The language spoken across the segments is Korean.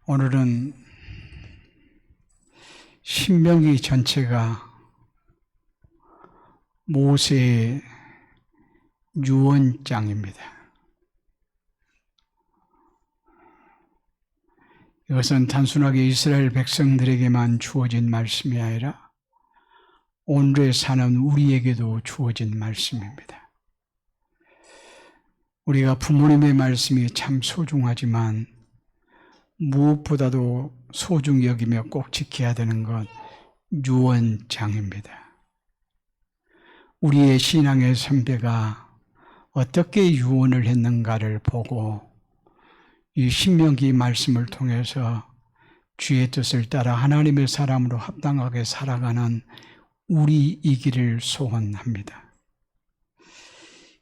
오늘은 신명기 전체가 모세의 유언장입니다. 이것은 단순하게 이스라엘 백성들에게만 주어진 말씀이 아니라 오늘에 사는 우리에게도 주어진 말씀입니다. 우리가 부모님의 말씀이 참 소중하지만 무엇보다도 소중히 여기며 꼭 지켜야 되는 것 유언장입니다. 우리의 신앙의 선배가 어떻게 유언을 했는가를 보고 이 신명기 말씀을 통해서 주의 뜻을 따라 하나님의 사람으로 합당하게 살아가는 우리이기를 소원합니다.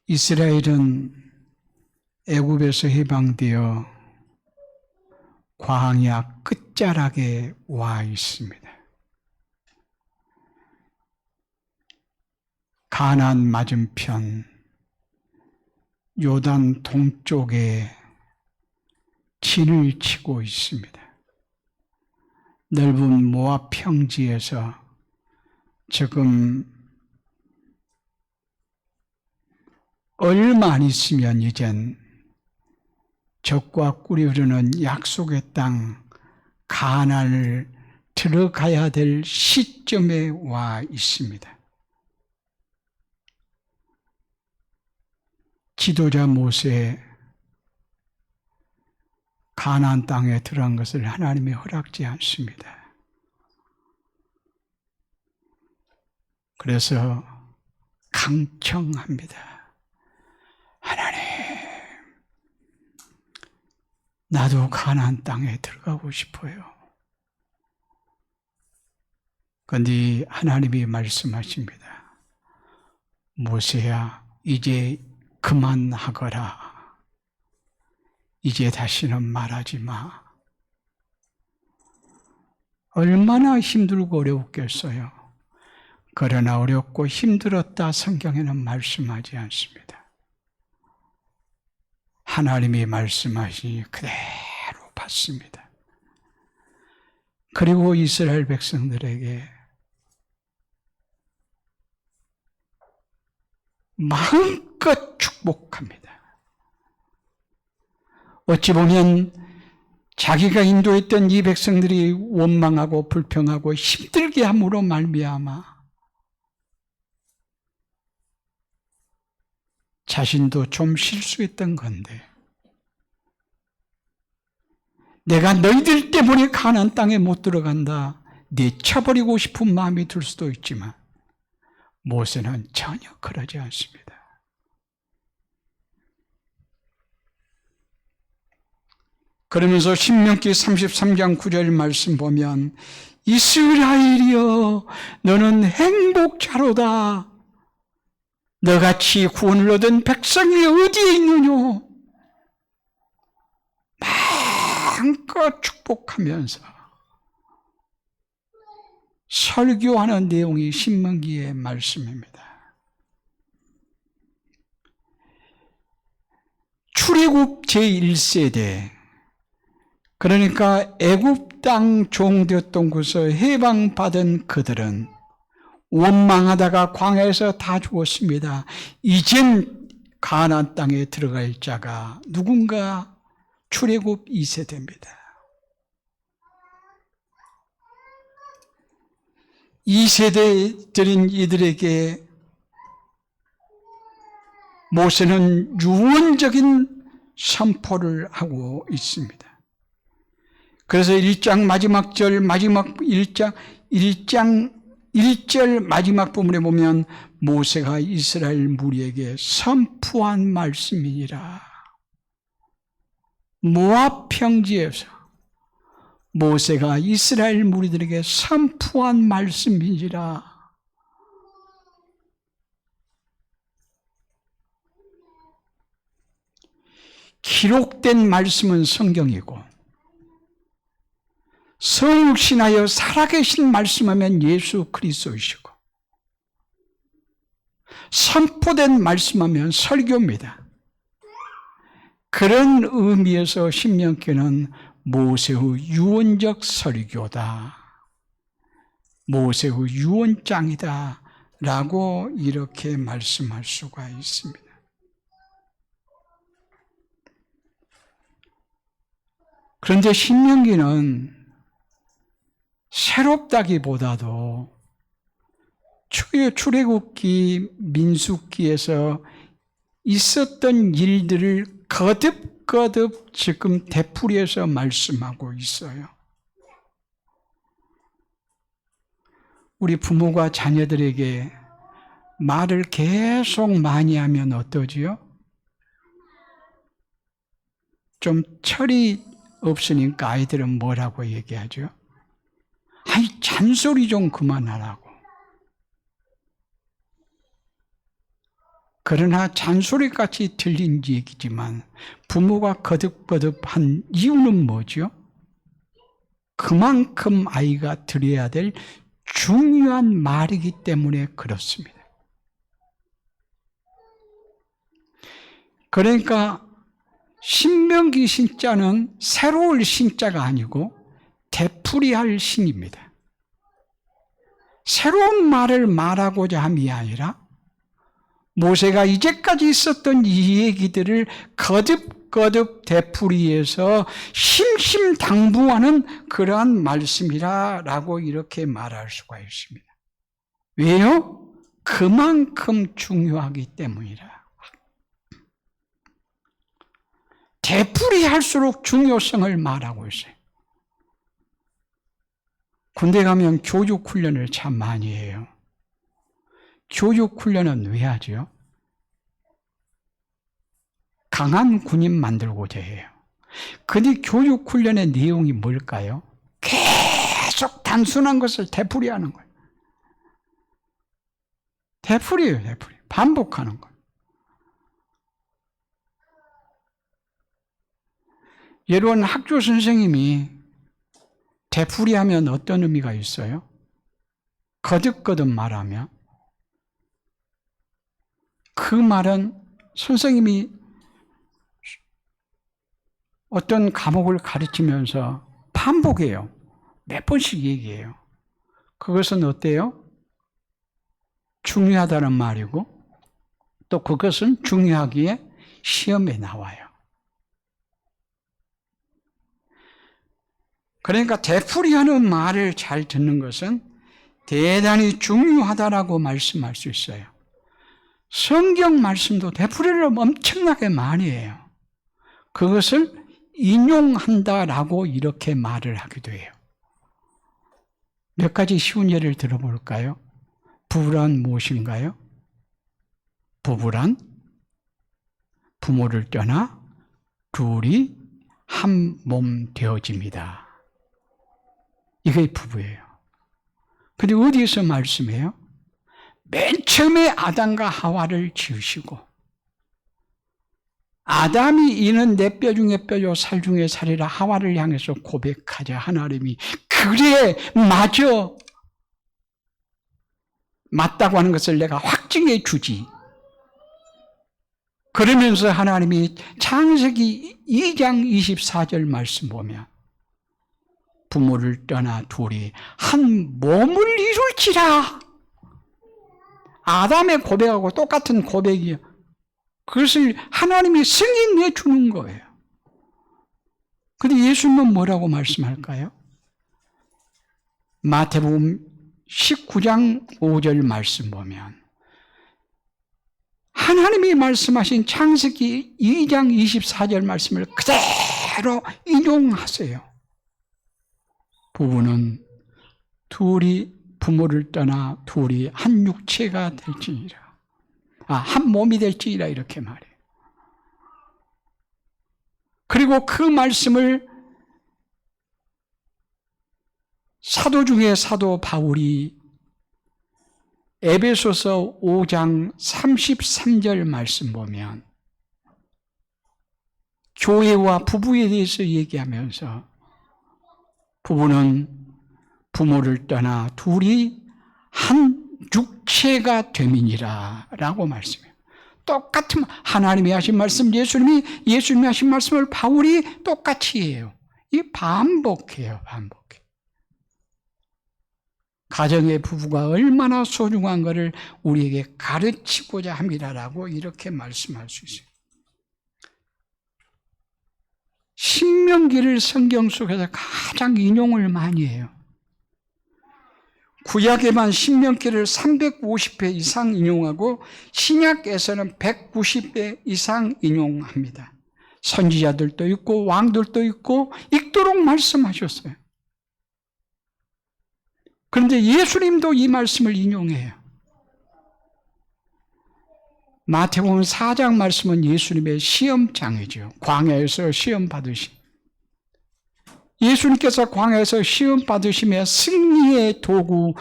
이스라엘은 애굽에서 해방되어 광야 끝자락에 와 있습니다. 가나안 맞은편 요단 동쪽에 진을 치고 있습니다. 넓은 모압 평지에서 지금 얼마 안 있으면 이젠 젖과 꿀이 흐르는 약속의 땅 가나안을 들어가야 될 시점에 와 있습니다. 지도자 모세 가나안 땅에 들어간 것을 하나님이 허락지 않습니다. 그래서 강청합니다. 하나님, 나도 가나안 땅에 들어가고 싶어요. 그런데 하나님이 말씀하십니다. 모세야, 이제 그만하거라. 이제 다시는 말하지 마. 얼마나 힘들고 어려웠겠어요. 그러나 어렵고 힘들었다 성경에는 말씀하지 않습니다. 하나님이 말씀하시니 그대로 받습니다. 그리고 이스라엘 백성들에게 마음껏 축복합니다. 어찌 보면 자기가 인도했던 이 백성들이 원망하고 불평하고 힘들게 함으로 말미암아 자신도 좀 실수했던 건데 내가 너희들 때문에 가나안 땅에 못 들어간다 내쳐버리고 싶은 마음이 들 수도 있지만 모세는 전혀 그러지 않습니다. 그러면서 신명기 33장 9절 말씀 보면 이스라엘이여 너는 행복자로다. 너같이 구원을 얻은 백성이 어디에 있느냐. 마음껏 축복하면서 설교하는 내용이 신명기의 말씀입니다. 출애굽 제1세대 그러니까 애굽 땅 종되었던 곳에서 해방받은 그들은 원망하다가 광야에서 다 죽었습니다. 이젠 가나안 땅에 들어갈 자가 누군가 출애굽 2세대입니다. 2세대들인 이들에게 모세는 유언적인 선포를 하고 있습니다. 그래서 1장 마지막 절, 마지막 1절 마지막 부분에 보면 모세가 이스라엘 무리에게 선포한 말씀이니라. 모압 평지에서 모세가 이스라엘 무리들에게 선포한 말씀이니라. 기록된 말씀은 성경이고 성육신하여 살아계신 말씀하면 예수 그리스도이시고 선포된 말씀하면 설교입니다. 그런 의미에서 신명기는 모세의 유언적 설교다. 모세의 유언장이다. 라고 이렇게 말씀할 수가 있습니다. 그런데 신명기는 새롭다기보다도 출애굽기, 민수기에서 있었던 일들을 거듭거듭 지금 되풀이해서 말씀하고 있어요. 우리 부모가 자녀들에게 말을 계속 많이 하면 어떠지요? 좀 철이 없으니까 아이들은 뭐라고 얘기하죠? 아이, 잔소리 좀 그만하라고. 그러나 잔소리같이 들린 얘기지만 부모가 거듭거듭한 이유는 뭐죠? 그만큼 아이가 들어야 될 중요한 말이기 때문에 그렇습니다. 그러니까 신명기 신자는 새로울 신자가 아니고 되풀이할 신입니다. 새로운 말을 말하고자 함이 아니라 모세가 이제까지 있었던 이 얘기들을 거듭거듭 되풀이해서 심심당부하는 그러한 말씀이라고 이렇게 말할 수가 있습니다. 왜요? 그만큼 중요하기 때문이라. 되풀이할수록 중요성을 말하고 있어요. 군대 가면 교육훈련을 참 많이 해요. 교육훈련은 왜 하죠? 강한 군인 만들고자 해요. 근데 교육훈련의 내용이 뭘까요? 계속 단순한 것을 되풀이하는 거예요. 되풀이예요, 되풀이. 반복하는 거예요. 여러분, 학교 선생님이 되풀이하면 어떤 의미가 있어요? 거듭거듭 말하면 그 말은 선생님이 어떤 과목을 가르치면서 반복해요. 몇 번씩 얘기해요. 그것은 어때요? 중요하다는 말이고 또 그것은 중요하기에 시험에 나와요. 그러니까 되풀이하는 말을 잘 듣는 것은 대단히 중요하다라고 말씀할 수 있어요. 성경 말씀도 되풀이를 엄청나게 많이 해요. 그것을 인용한다라고 이렇게 말을 하기도 해요. 몇 가지 쉬운 예를 들어볼까요? 부부란 무엇인가요? 부부란 부모를 떠나 둘이 한 몸 되어집니다. 이게 부부예요. 근데 어디에서 말씀해요? 맨 처음에 아담과 하와를 지으시고 아담이 이는 내 뼈 중에 뼈요 살 중에 살이라 하와를 향해서 고백하자. 하나님이 그래 맞아. 맞다고 하는 것을 내가 확증해 주지. 그러면서 하나님이 창세기 2장 24절 말씀 보면 부모를 떠나 둘이 한 몸을 이룰지라. 아담의 고백하고 똑같은 고백이에요. 그것을 하나님이 승인해 주는 거예요. 그런데 예수님은 뭐라고 말씀할까요? 마태복음 19장 5절 말씀 보면 하나님이 말씀하신 창세기 2장 24절 말씀을 그대로 인용하세요. 부부는 둘이 부모를 떠나 둘이 한 육체가 될지니라. 한 몸이 될지니라 이렇게 말해요. 그리고 그 말씀을 사도 중에 사도 바울이 에베소서 5장 33절 말씀 보면 교회와 부부에 대해서 얘기하면서 부부는 부모를 떠나 둘이 한 육체가 됨이니라 라고 말씀해요. 똑같은 하나님이 하신 말씀, 예수님이 하신 말씀을 바울이 똑같이 해요. 이 반복해요, 반복해. 가정의 부부가 얼마나 소중한 것을 우리에게 가르치고자 합니다라고 이렇게 말씀할 수 있어요. 신명기를 성경 속에서 가장 인용을 많이 해요. 구약에만 신명기를 350회 이상 인용하고 신약에서는 190회 이상 인용합니다. 선지자들도 있고 왕들도 있고 읽도록 말씀하셨어요. 그런데 예수님도 이 말씀을 인용해요. 마태복음 4장 말씀은 예수님의 시험장이죠. 광야에서 시험 받으심. 예수님께서 광야에서 시험 받으심에 승리의 도구,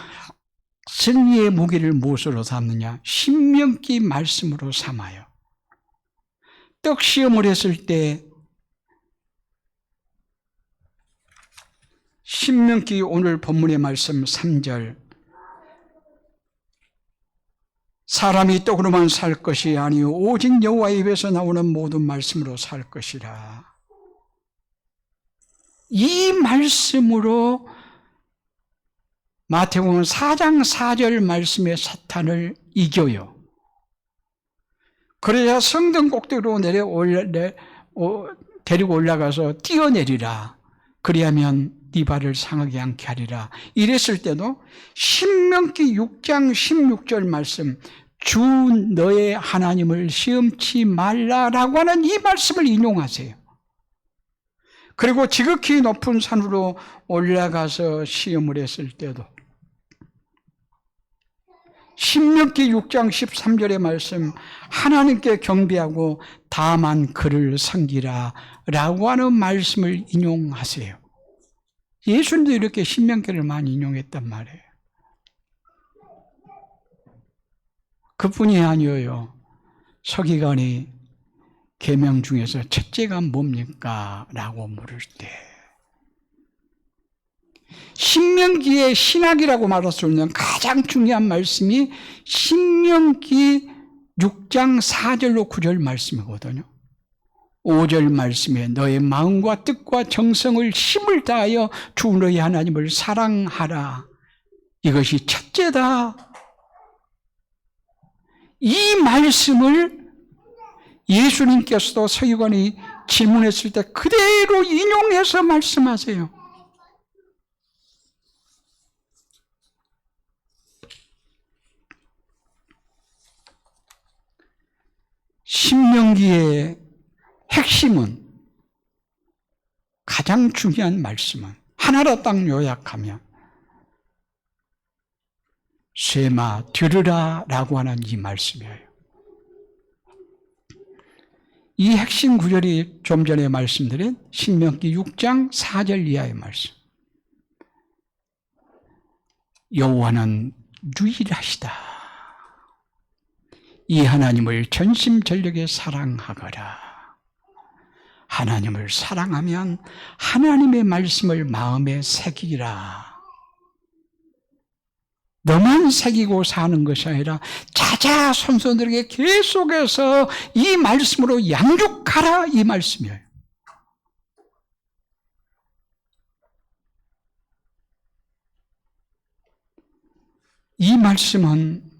승리의 무기를 무엇으로 삼느냐? 신명기 말씀으로 삼아요. 떡 시험을 했을 때 신명기 오늘 본문의 말씀 3절, 사람이 떡으로만 살 것이 아니요 오직 여호와의 입에서 나오는 모든 말씀으로 살 것이라. 이 말씀으로 마태복음 4장 4절 말씀의 사탄을 이겨요. 그래야 성등 꼭대기로 데리고 올라가서 뛰어내리라. 그리하면 네 발을 상하게 않게 하리라. 이랬을 때도 신명기 6장 16절 말씀, 주 너의 하나님을 시험치 말라라고 하는 이 말씀을 인용하세요. 그리고 지극히 높은 산으로 올라가서 시험을 했을 때도 신명기 6장 13절의 말씀, 하나님께 경배하고 다만 그를 섬기라 라고 하는 말씀을 인용하세요. 예수님도 이렇게 신명기를 많이 인용했단 말이에요. 그뿐이 아니에요. 서기관이 계명 중에서 첫째가 뭡니까? 라고 물을 때 신명기의 신학이라고 말할 수 있는 가장 중요한 말씀이 신명기 6장 4절로 9절 말씀이거든요. 5절 말씀에 너의 마음과 뜻과 정성을 힘을 다하여 주 너의 하나님을 사랑하라. 이것이 첫째다. 이 말씀을 예수님께서도 서기관이 질문했을 때 그대로 인용해서 말씀하세요. 신명기의 핵심은, 가장 중요한 말씀은 하나로 딱 요약하면 쇠마 들으라 라고 하는 이 말씀이에요. 이 핵심 구절이 좀 전에 말씀드린 신명기 6장 4절 이하의 말씀. 여호와는 유일하시다. 이 하나님을 전심전력에 사랑하거라. 하나님을 사랑하면 하나님의 말씀을 마음에 새기라. 너만 새기고 사는 것이 아니라 자자손손들에게 계속해서 이 말씀으로 양육하라, 이 말씀이에요. 이 말씀은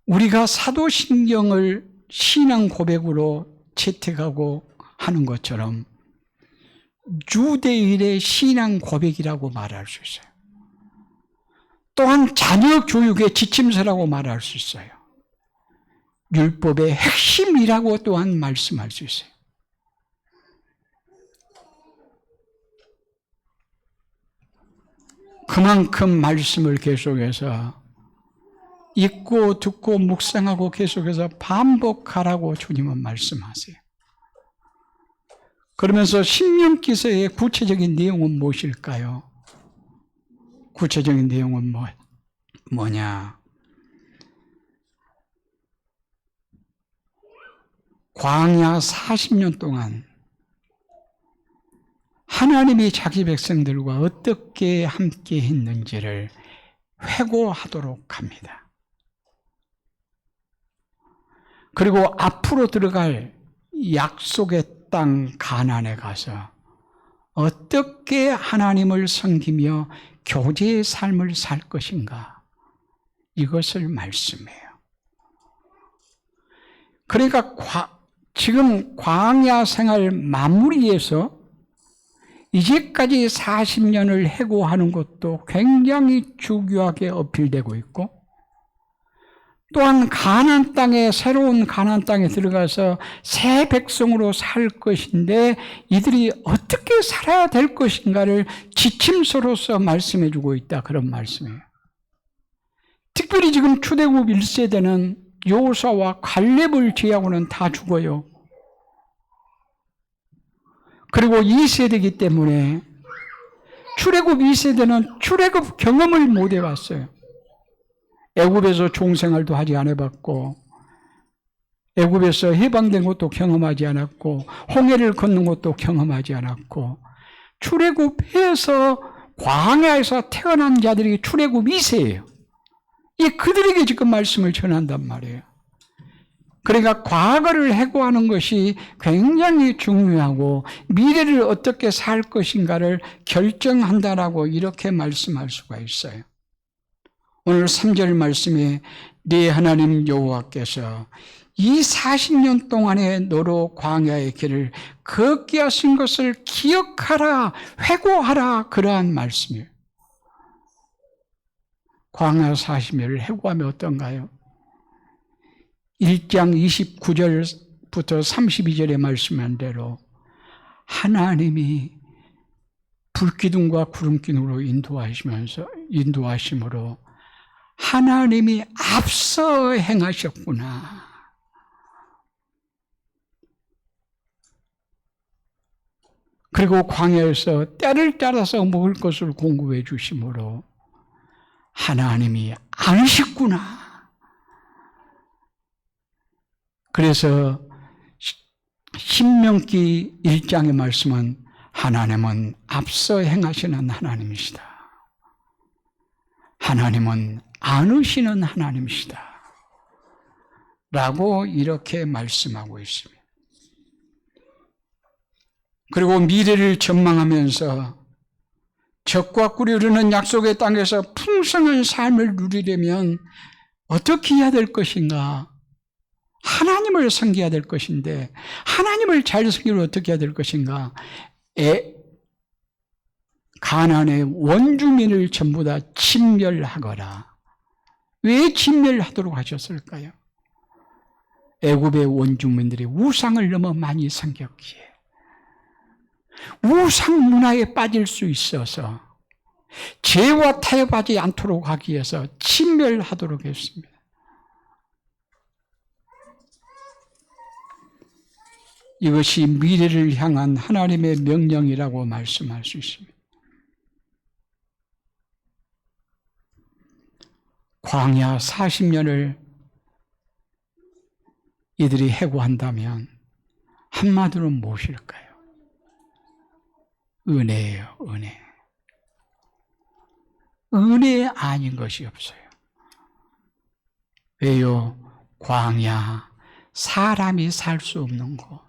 우리가 사도신경을 신앙 고백으로 채택하고 하는 것처럼 유대인의 신앙 고백이라고 말할 수 있어요. 또한 자녀 교육의 지침서라고 말할 수 있어요. 율법의 핵심이라고 또한 말씀할 수 있어요. 그만큼 말씀을 계속해서 읽고 듣고 묵상하고 계속해서 반복하라고 주님은 말씀하세요. 그러면서 신명기서의 구체적인 내용은 무엇일까요? 구체적인 내용은 뭐냐? 광야 40년 동안 하나님이 자기 백성들과 어떻게 함께 했는지를 회고하도록 합니다. 그리고 앞으로 들어갈 약속의 땅 가나안에 가서 어떻게 하나님을 섬기며 교제의 삶을 살 것인가, 이것을 말씀해요. 그러니까 지금 광야 생활 마무리에서 이제까지 40년을 해고하는 것도 굉장히 중요하게 어필되고 있고, 또한 가나안 땅에, 새로운 가나안 땅에 들어가서 새 백성으로 살 것인데 이들이 어떻게 살아야 될 것인가를 지침서로서 말씀해 주고 있다, 그런 말씀이에요. 특별히 지금 출애굽 1세대는 여호수아와 갈렙을 제하고는 다 죽어요. 그리고 2세대이기 때문에 출애굽 2세대는 출애굽 경험을 못 해봤어요. 애굽에서 종생활도 하지 않아봤고, 애굽에서 해방된 것도 경험하지 않았고, 홍해를 걷는 것도 경험하지 않았고, 출애굽해서 광야에서 태어난 자들이 출애굽 2세예요. 이 그들에게 지금 말씀을 전한단 말이에요. 그러니까 과거를 해고하는 것이 굉장히 중요하고 미래를 어떻게 살 것인가를 결정한다라고 이렇게 말씀할 수가 있어요. 오늘 3절 말씀에 네 하나님 여호와께서 이 40년 동안의 너로 광야의 길을 걷게 하신 것을 기억하라, 회고하라, 그러한 말씀이에요. 광야 40년을 해고하면 어떤가요? 1장 29절부터 32절에 말씀한 대로 하나님이 불기둥과 구름기둥으로 인도하심으로 하나님이 앞서 행하셨구나. 그리고 광야에서 때를 따라서 먹을 것을 공급해 주심으로 하나님이 안으셨구나. 그래서 신명기 1장의 말씀은 하나님은 앞서 행하시는 하나님이시다. 하나님은 안으시는 하나님이시다. 라고 이렇게 말씀하고 있습니다. 그리고 미래를 전망하면서 적과 꿀이 흐르는 약속의 땅에서 풍성한 삶을 누리려면 어떻게 해야 될 것인가? 하나님을 섬겨야 될 것인데 하나님을 잘 섬기면 어떻게 해야 될 것인가? 가나안의 원주민을 전부 다 진멸하거라. 왜 진멸하도록 하셨을까요? 애굽의 원주민들이 우상을 너무 많이 섬겼기에 우상 문화에 빠질 수 있어서 죄와 타협하지 않도록 하기 위해서 진멸하도록 했습니다. 이것이 미래를 향한 하나님의 명령이라고 말씀할 수 있습니다. 광야 40년을 이들이 해고한다면 한마디로 무엇일까요? 은혜예요, 은혜. 은혜 아닌 것이 없어요. 왜요? 광야, 사람이 살 수 없는 곳.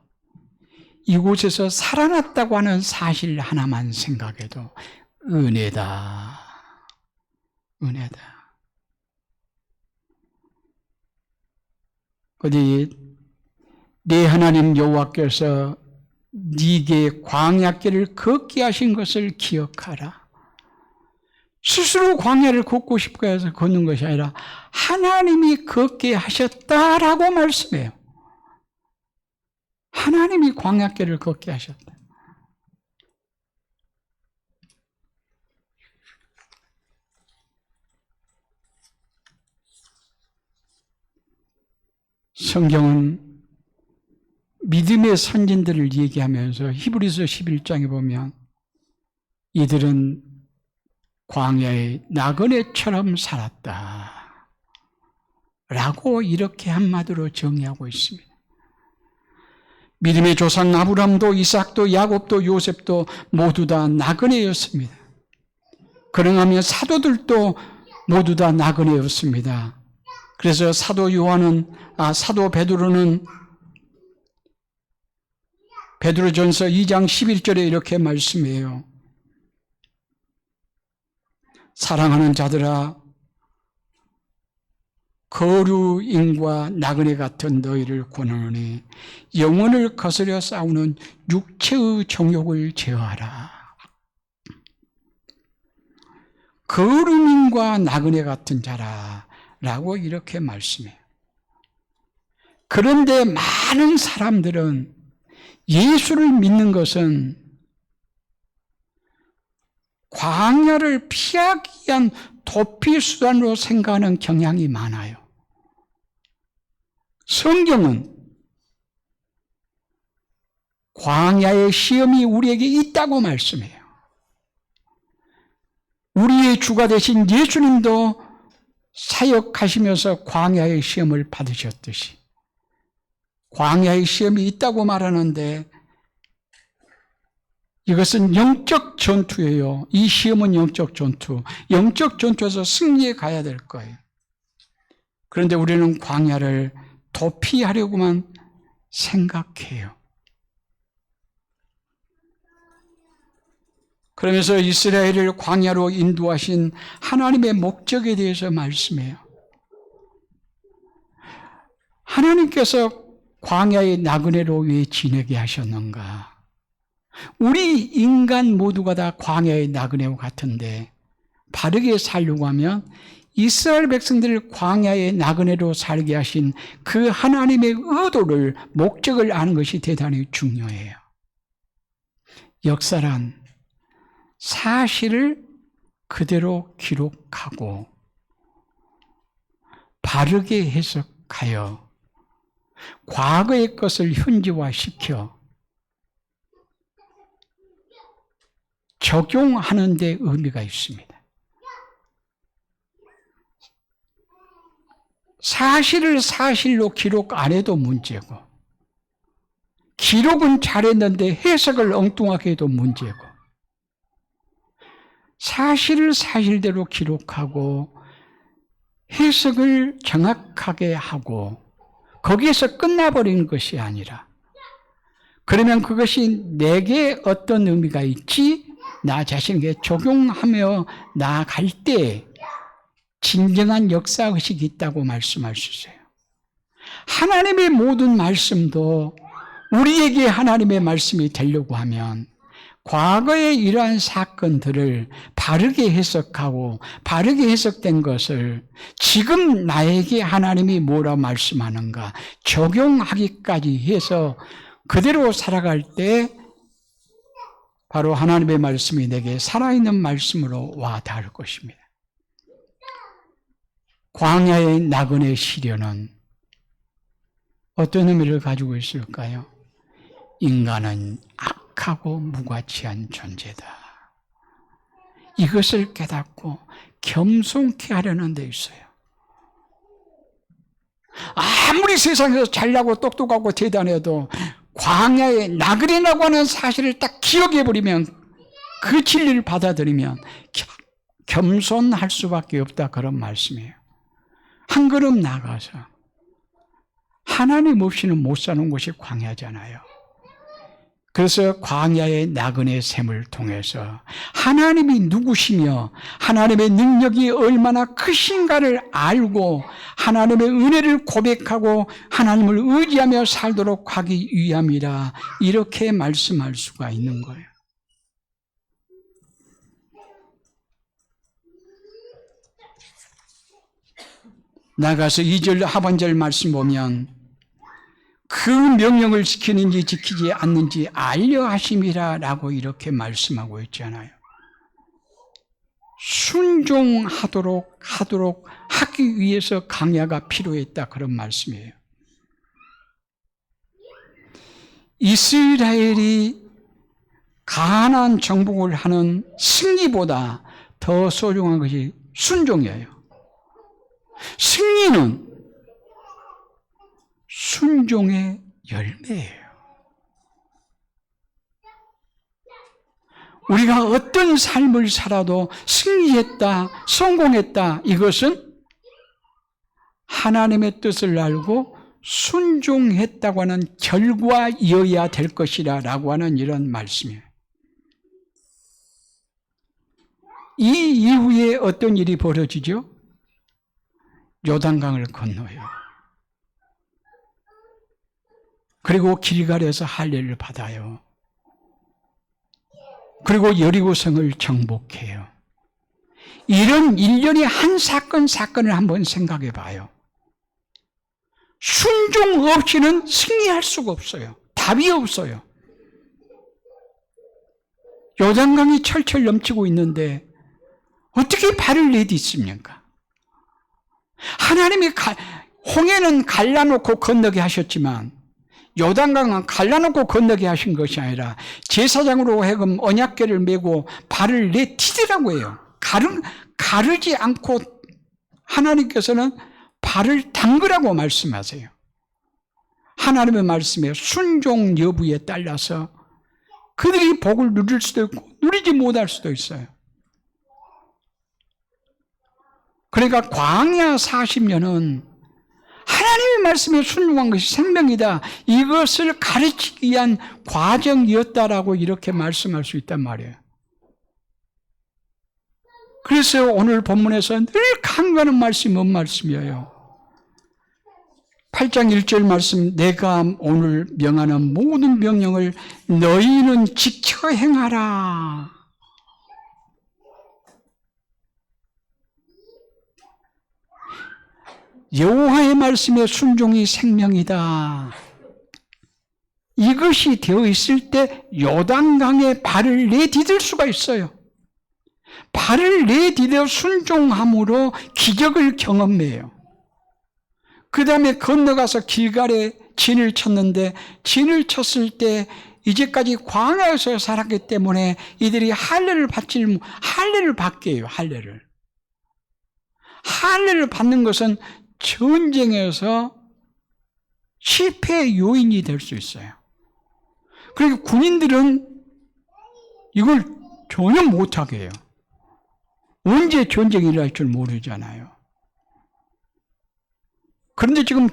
이곳에서 살아났다고 하는 사실 하나만 생각해도 은혜다. 은혜다. 어디 네 하나님 여호와께서 네게 광야길을 걷게 하신 것을 기억하라. 스스로 광야를 걷고 싶어 해서 걷는 것이 아니라 하나님이 걷게 하셨다라고 말씀해요. 하나님이 광야길을 걷게 하셨다. 성경은 믿음의 선진들을 얘기하면서 히브리서 11장에 보면 이들은 광야의 나그네처럼 살았다 라고 이렇게 한마디로 정의하고 있습니다. 믿음의 조상 아브라함도 이삭도 야곱도 요셉도 모두 다 나그네였습니다. 그러하면 사도들도 모두 다 나그네였습니다. 그래서 사도 베드로는 베드로전서 2장 11절에 이렇게 말씀해요. 사랑하는 자들아, 거류인과 나그네 같은 너희를 권하노니 영혼을 거스려 싸우는 육체의 정욕을 제어하라. 거류민과 나그네 같은 자라라고 이렇게 말씀해요. 그런데 많은 사람들은 예수를 믿는 것은 광야를 피하기 위한 도피 수단으로 생각하는 경향이 많아요. 성경은 광야의 시험이 우리에게 있다고 말씀해요. 우리의 주가 되신 예수님도 사역하시면서 광야의 시험을 받으셨듯이 광야의 시험이 있다고 말하는데 이것은 영적 전투예요. 이 시험은 영적 전투. 영적 전투에서 승리해 가야 될 거예요. 그런데 우리는 광야를 도피하려고만 생각해요. 그러면서 이스라엘을 광야로 인도하신 하나님의 목적에 대해서 말씀해요. 하나님께서 광야의 나그네로 왜 지내게 하셨는가? 우리 인간 모두가 다 광야의 나그네와 같은데 바르게 살려고 하면 이스라엘 백성들을 광야의 나그네로 살게 하신 그 하나님의 의도를, 목적을 아는 것이 대단히 중요해요. 역사란 사실을 그대로 기록하고 바르게 해석하여 과거의 것을 현지화시켜 적용하는 데 의미가 있습니다. 사실을 사실로 기록 안 해도 문제고, 기록은 잘했는데 해석을 엉뚱하게 해도 문제고, 사실을 사실대로 기록하고 해석을 정확하게 하고 거기에서 끝나버리는 것이 아니라, 그러면 그것이 내게 어떤 의미가 있지? 나 자신에게 적용하며 나아갈 때 진정한 역사의식이 있다고 말씀할 수 있어요. 하나님의 모든 말씀도 우리에게 하나님의 말씀이 되려고 하면 과거의 이러한 사건들을 바르게 해석하고 바르게 해석된 것을 지금 나에게 하나님이 뭐라 말씀하는가 적용하기까지 해서 그대로 살아갈 때 바로 하나님의 말씀이 내게 살아있는 말씀으로 와 닿을 것입니다. 광야의 나그네 시련은 어떤 의미를 가지고 있을까요? 인간은 악하고 무가치한 존재다. 이것을 깨닫고 겸손케 하려는 데 있어요. 아무리 세상에서 잘나고 똑똑하고 대단해도 광야의 나그네라고 하는 사실을 딱 기억해버리면, 그 진리를 받아들이면 겸손할 수밖에 없다, 그런 말씀이에요. 한 걸음 나가서 하나님 없이는 못 사는 곳이 광야잖아요. 그래서 광야의 나그네 셈을 통해서 하나님이 누구시며 하나님의 능력이 얼마나 크신가를 알고 하나님의 은혜를 고백하고 하나님을 의지하며 살도록 하기 위함이라, 이렇게 말씀할 수가 있는 거예요. 나가서 2절 하반절 말씀 보면 그 명령을 지키는지 지키지 않는지 알려 하심이라 라고 이렇게 말씀하고 있잖아요. 순종하도록 하기 위해서 강야가 필요했다, 그런 말씀이에요. 이스라엘이 가나안 정복을 하는 승리보다 더 소중한 것이 순종이에요. 승리는 순종의 열매예요. 우리가 어떤 삶을 살아도 승리했다, 성공했다, 이것은 하나님의 뜻을 알고 순종했다고 하는 결과이어야 될 것이라 라고 하는 이런 말씀이에요. 이 이후에 어떤 일이 벌어지죠? 요단강을 건너요. 그리고 길갈에서 할례를 받아요. 그리고 여리고성을 정복해요. 이런 일련의 한 사건을 한번 생각해 봐요. 순종 없이는 승리할 수가 없어요. 답이 없어요. 요단강이 철철 넘치고 있는데 어떻게 발을 내딛습니까? 하나님이 홍해는 갈라놓고 건너게 하셨지만 요단강은 갈라놓고 건너게 하신 것이 아니라 제사장으로 하여금 언약궤를 메고 발을 내디디라고 해요. 가르지 않고 하나님께서는 발을 담그라고 말씀하세요. 하나님의 말씀에 순종 여부에 따라서 그들이 복을 누릴 수도 있고 누리지 못할 수도 있어요. 그러니까 광야 40년은 하나님의 말씀에 순종한 것이 생명이다. 이것을 가르치기 위한 과정이었다라고 이렇게 말씀할 수 있단 말이에요. 그래서 오늘 본문에서 늘 강조하는 말씀이 뭔 말씀이에요? 8장 1절 말씀, 내가 오늘 명하는 모든 명령을 너희는 지켜 행하라. 여호와의 말씀에 순종이 생명이다. 이것이 되어 있을 때 요단강에 발을 내디딜 수가 있어요. 발을 내디뎌 순종함으로 기적을 경험해요. 그 다음에 건너가서 길갈에 진을 쳤는데 진을 쳤을 때 이제까지 광야에서 살았기 때문에 이들이 할례를 받게 해요. 할례를 받는 것은 전쟁에서 실패의 요인이 될 수 있어요. 그러니까 군인들은 이걸 전혀 못하게 해요. 언제 전쟁이 일어날 줄 모르잖아요. 그런데 지금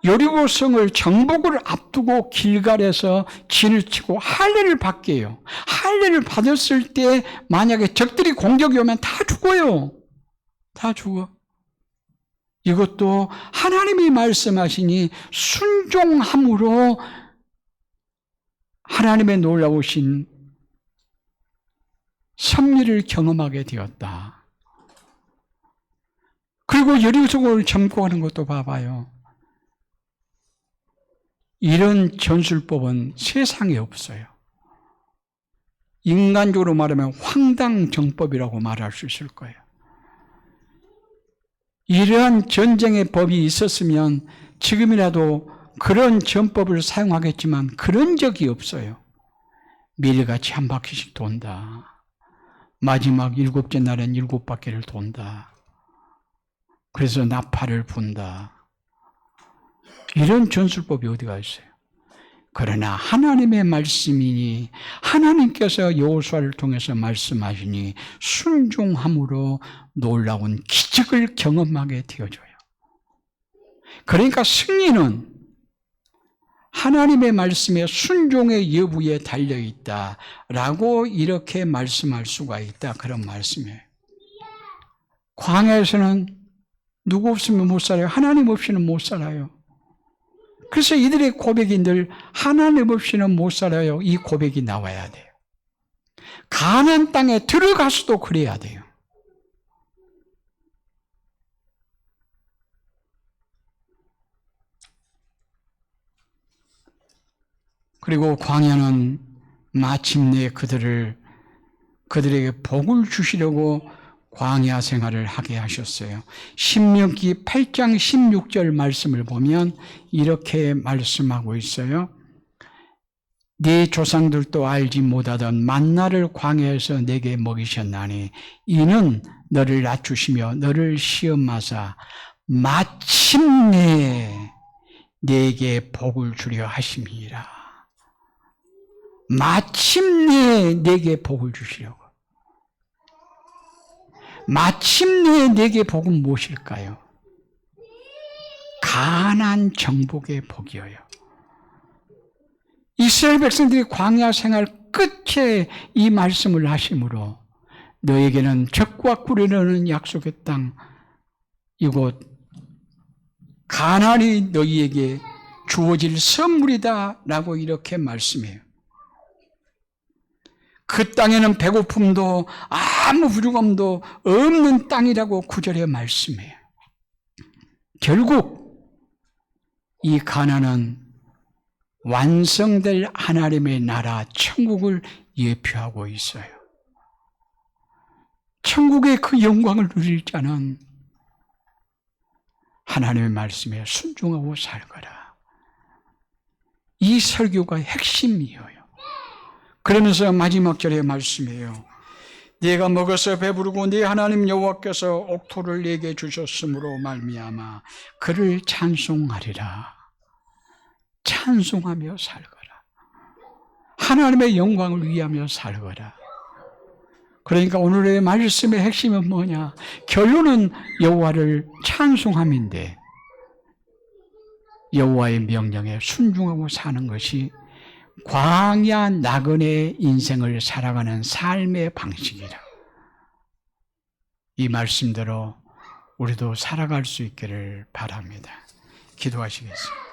여리고성을 정복을 앞두고 길갈에서 진을 치고 할례를 받게 해요. 할례를 받았을 때 만약에 적들이 공격이 오면 다 죽어요. 다 죽어. 이것도 하나님이 말씀하시니 순종함으로 하나님의 놀라우신 섭리를 경험하게 되었다. 그리고 여리고성을 점거하는 것도 봐봐요. 이런 전술법은 세상에 없어요. 인간적으로 말하면 황당정법이라고 말할 수 있을 거예요. 이러한 전쟁의 법이 있었으면 지금이라도 그런 전법을 사용하겠지만 그런 적이 없어요. 매일같이 한 바퀴씩 돈다. 마지막 7째 날엔 7바퀴를 돈다. 그래서 나팔을 분다. 이런 전술법이 어디가 있어요? 그러나 하나님의 말씀이니 하나님께서 여호수아를 통해서 말씀하시니 순종함으로 놀라운 기적을 경험하게 되어져요. 그러니까 승리는 하나님의 말씀에 순종의 여부에 달려있다라고 이렇게 말씀할 수가 있다. 그런 말씀이에요. 광야에서는 누구 없으면 못 살아요. 하나님 없이는 못 살아요. 그래서 이들의 고백이 늘 하나님 없이는 못 살아요. 이 고백이 나와야 돼요. 가나안 땅에 들어가서도 그래야 돼요. 그리고 광야는 마침내 그들에게 복을 주시려고 광야 생활을 하게 하셨어요. 신명기 8장 16절 말씀을 보면 이렇게 말씀하고 있어요. 네 조상들도 알지 못하던 만나를 광야에서 내게 먹이셨나니 이는 너를 낮추시며 너를 시험하사 마침내 내게 복을 주려 하심이라. 마침내 내게 복을 주시려고. 마침내 내게 복은 무엇일까요? 가난 정복의 복이어요. 이스라엘 백성들이 광야 생활 끝에 이 말씀을 하심으로 너에게는 적과 꿀이 약속의 땅 이곳 가나안이 너희에게 주어질 선물이다 라고 이렇게 말씀해요. 그 땅에는 배고픔도 아무 부족함도 없는 땅이라고 9절에 말씀해요. 결국 이 가나안은 완성될 하나님의 나라 천국을 예표하고 있어요. 천국의 그 영광을 누릴 자는 하나님의 말씀에 순종하고 살거라. 이 설교가 핵심이에요. 그러면서 마지막 절에 말씀해요. 네가 먹어서 배부르고 네 하나님 여호와께서 옥토를 네게 주셨으므로 말미암아 그를 찬송하리라. 찬송하며 살거라. 하나님의 영광을 위하며 살거라. 그러니까 오늘의 말씀의 핵심은 뭐냐? 결론은 여호와를 찬송함인데 여호와의 명령에 순종하고 사는 것이 광야 나그네 인생을 살아가는 삶의 방식이라. 이 말씀대로 우리도 살아갈 수 있기를 바랍니다. 기도하시겠습니다.